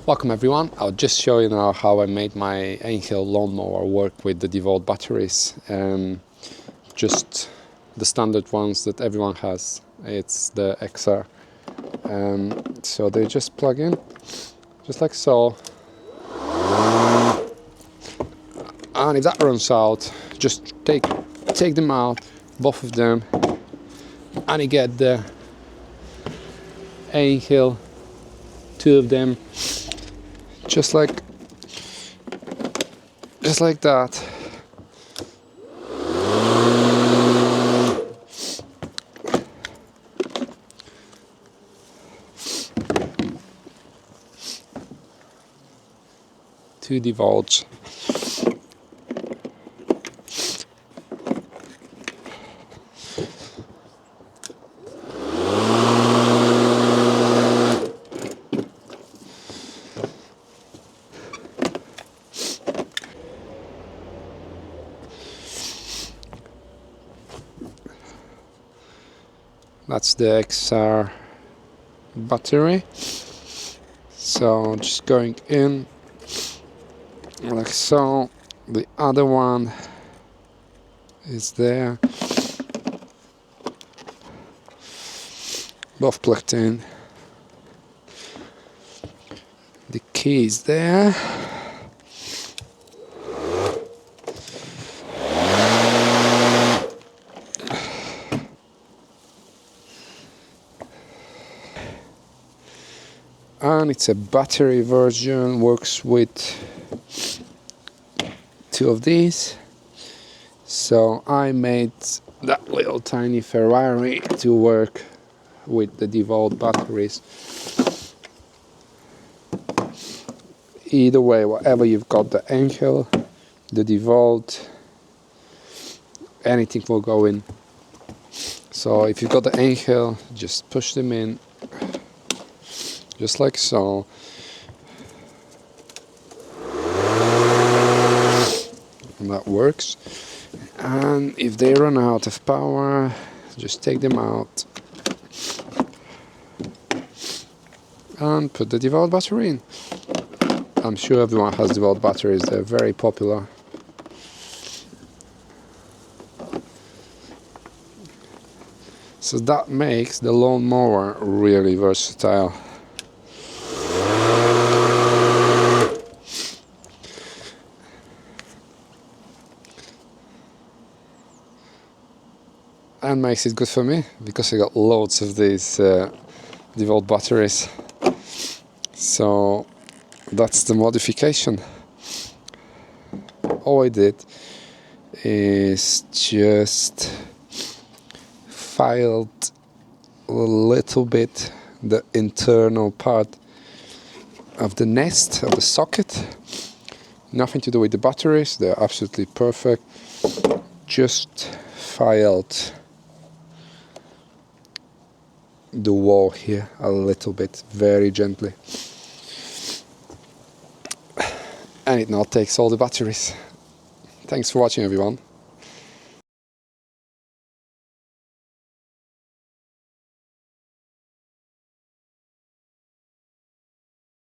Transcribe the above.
Welcome everyone. I'll just show you now how I made my EINHELL lawnmower work with the DeWalt batteries. Just the standard ones that everyone has. It's the XR. So they just plug in, just like so. And if that runs out, just take them out, both of them, and you get the EINHELL, two of them. Just like that. Two DeWalts. That's the XR battery. So just going in like so. The other one is there, both plugged in. The key is there. And it's a battery version, works with two of these. So I made that little tiny Ferrari to work with the DeWalt batteries. Either way, whatever you've got, the EINHELL, the DeWalt, anything will go in. So if you've got the EINHELL, just push them in, just like so. And that works. And if they run out of power, just take them out and put the DeWalt battery in. I'm sure everyone has DeWalt batteries, they're very popular. So that makes the lawnmower really versatile. And makes it good for me, because I got loads of these DeWalt batteries. So that's the modification. All I did is just filed a little bit the internal part of the nest, of the socket. Nothing to do with the batteries, they're absolutely perfect. Just filed the wall here a little bit, very gently, and it now takes all the batteries. Thanks for watching everyone.